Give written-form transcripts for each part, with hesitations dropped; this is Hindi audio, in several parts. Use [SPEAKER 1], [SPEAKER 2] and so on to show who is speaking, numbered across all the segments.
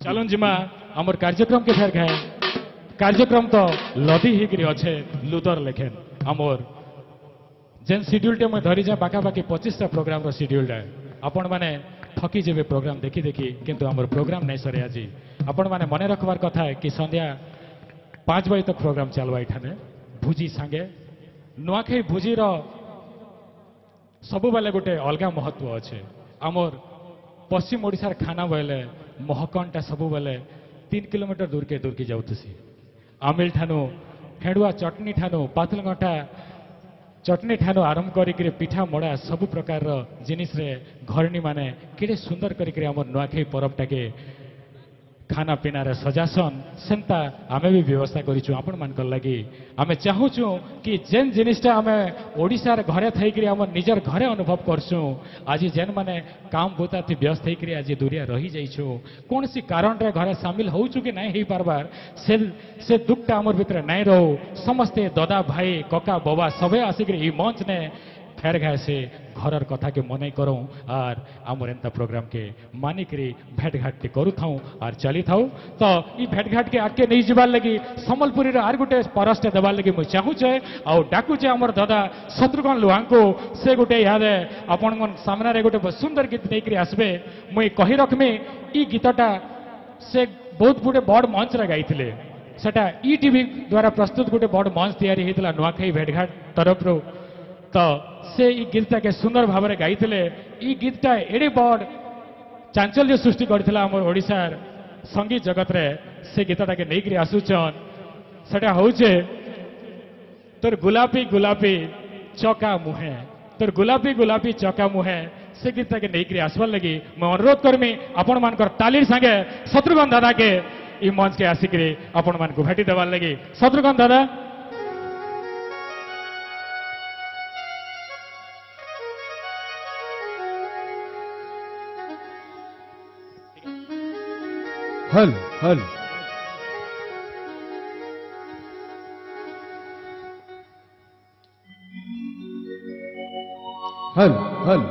[SPEAKER 1] चलन जिमा आमर कार्यक्रम के फेर घाए कार्यक्रम तो लदी हिग्री अच्छे लुदर लेखेन आमर जेन शेड्यूल टे मैं धरी जा पाखापाखि 25टा प्रोग्राम रो शेड्यूल है आपण माने थकी जेबे प्रोग्राम देखी देखी किंतु आमर प्रोग्राम नहीं सरे आज आपण माने मने रखबार कथा है कि संध्या 5 बजे तक प्रोग्राम चलवा इठाने भुजी सांगे नुआखाई भुजी रो सबु बेले गोटे अलगा महत्व अच्छे आमर पश्चिम ओडिशार खाना बेले महकनटा सबु बेले 3 किलोमीटर दूर के जाऊसी आमिल ठानु हेडुआ चटनी ठानु पातलगंटा चटनी ठानु आरंभ करी पिठा मड़ा सबु प्रकार जिनिस रे घरणी माने केड़े सुंदर करी आमर नुआखाई परबटा के खाना पीना रे सजासन सेंता आमे भी व्यवस्था करिछु आपण मान कर लगी आमे चाहूछु कि जेन जिनिसटा आमे ओडिसा रे घरे थैकरी आम निजर घरे अनुभव करछु आज जेन माने काम बुता थी व्यस्त थैकरी आज दुरिया रही जाइछु कौन सी कारण रे घरे शामिल होउछु कि नहीं हेई पारबार से दुखटा आमर भितर नहीं रहू समस्ते दादा भाई कका बाबा सबे आसिक ई मंच ने फेर घाए से घरर कथा के मने करूँ और आमर एंता प्रोग्राम के मानिकरी भेट घाट के करू थाऊ और चली थाऊ तो ई भेट घाट के आगे नहीं जबार लगी सम्बलपुरी आर गोटे परसटे देवार लगी मुझे चाहूचे आ डाकुचे आमर दादा शत्रुघ्न लुहा को से गोटे यादे आपण सामने गोटे सुंदर गीत नहीं आसबे मुई कही रखमी ई गीतटा से बहुत गुटे बड़ मंच रे गाइथिले सेटा ई टीवी द्वारा प्रस्तुत गोटे बड़ मंच तैयारी हेतला नुआखाई भेटघाट तरफ रो तो से ई गीतटा के सुंदर भाव में गाई ई गीतटा एडे बड़ चांचल्य सृष्टि करथिला हमर ओडिशार संगीत जगत रे से गीतटा के नहीं आसुचन सेटा होचे तोर गुलाबी गुलाबी चौका मुहे तोर गुलाबी गुलाबी चौका मुहे से गीतटा के नहीं आसबार लगी मैं अनुरोध करमी आपण मानकर तालीर संगे शत्रुघ्न दादा के ई मंच के आसिक आपण मान को भेटी देवार लगी शत्रुघ्न दादा
[SPEAKER 2] हल हल हल हल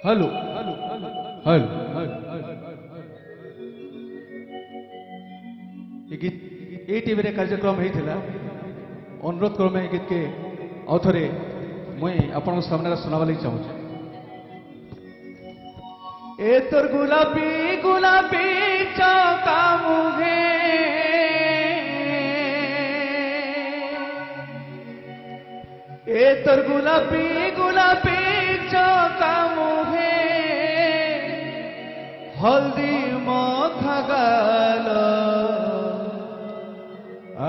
[SPEAKER 2] हेलो हल गीत ए टीवी रे कार्यक्रम होता अनुरोध क्रम गीत के आउथरे मुई आपण सामने सुनावा लगी चाहूँ ए तोर गुलाबी गुलाबी चौका मुहे ए तोर गुलाबी गुलाबी चौका मुहे हल्दी मखा गाल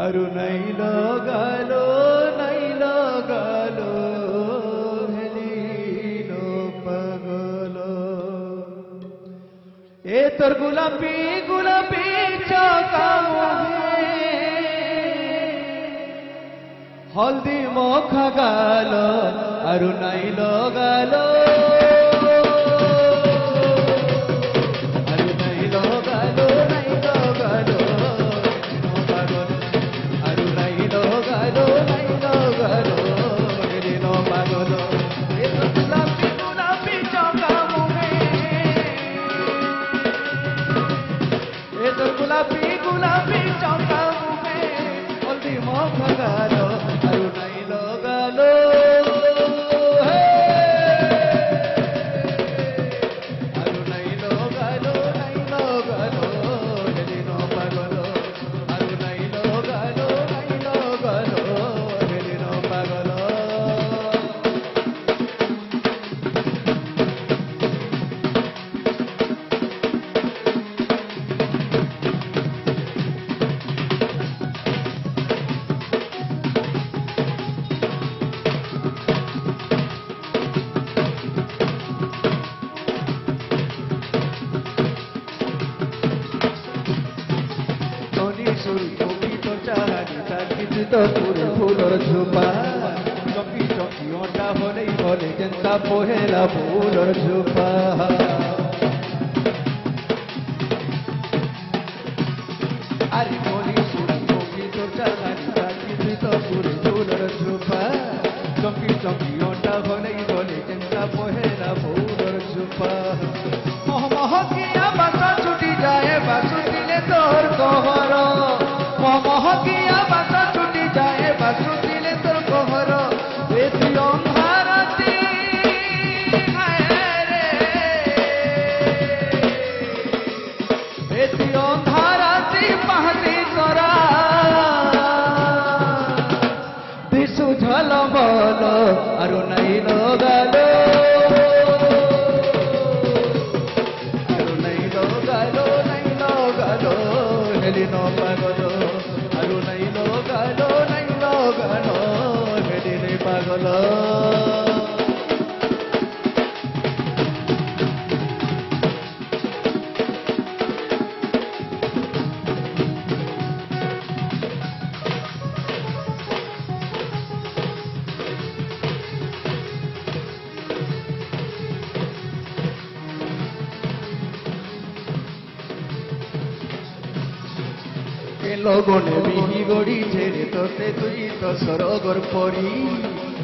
[SPEAKER 2] आरु नहीं लगालो नहीं लगालो ए तोर गुलाबी गुलाबी चौका मुहे हल्दी मखा गाल आरु नहीं लगालो आरु नहीं लगालो नहीं लगालो आरु नहीं लगालो नहीं लगालो नो पागलो ए तोर गुलाबी गुलाबी चौका गुलाबी गुलाबी चौका मुहे हल्दी मखा गालो आरु नहीं लगालो आरु नहीं लगालो नहीं लगालो हेली नो पागलो आरु नहीं लगालो नहीं लगालो हेली नो पागलो फूलर झुपा चौकी चौकी ओटा भले भले जनता पोहेला फूलर झुपा अरे मोरी सुरी चौकी तो चाली चाली तो पूरे फूलर झुपा चौकी चौकी ओटा भले भले जनता पोहेला फूलर झुपा मोह मोह किया হেলি ন পাগল আৰু নাই লগালো হেলি নে পাগল লগনে বিহি গড়ি ছেড়ে তোতে তুই তো সরগর পরি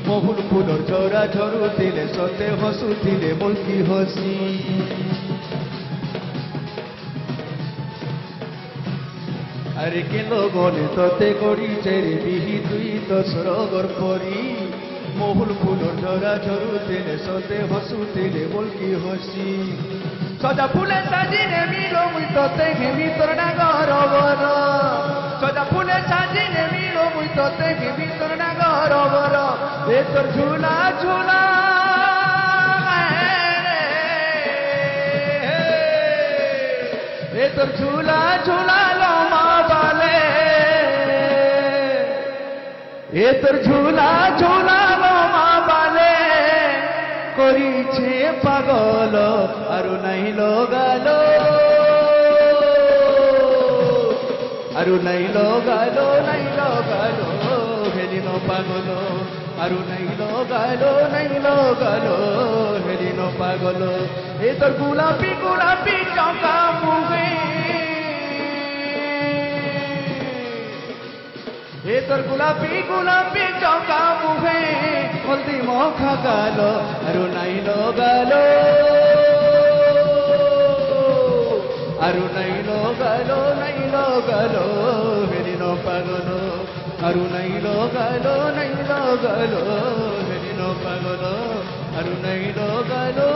[SPEAKER 2] মহুল ফুলর ঝরা ঝরুଥିଲେ সতে হসুଥିଲେ মুলকি হসি আরে কে লগনে তোতে গড়ি ছেড়ে বিহি তুই তো সরগর পরি মহুল ফুলর ঝরা ঝরুଥିଲେ সতে হসুଥିଲେ মুলকি হসি সজা ফুলে সাজিনে মিলো মুই তোতে ঘেমি তোর ডাঙর বর সজা ফুলে সাজিনে মিলো মুই তোতে ঘেমি তোর ডাঙর বর এ তোর ঝুলা ঝুলা এ তোর ঝুলা ঝুলা লমা বালে এ তোর ঝুলা ঝুলা লমা বালে করিছে পাগল আরু নাই লগালো আরু নাই লগালো হেলি ন পাগল আরু নাই লগালো হেলি ন পাগল এ তোর গোলাপি গোলাপি চকা মুখে এ তোর গোলাপি গোলাপি চকা মুখে হলদি মখা গালো আরু নাই লগালো হেলি ন পাগল আরু নাই লগালো হেলি ন পাগল আরু নাই লগালো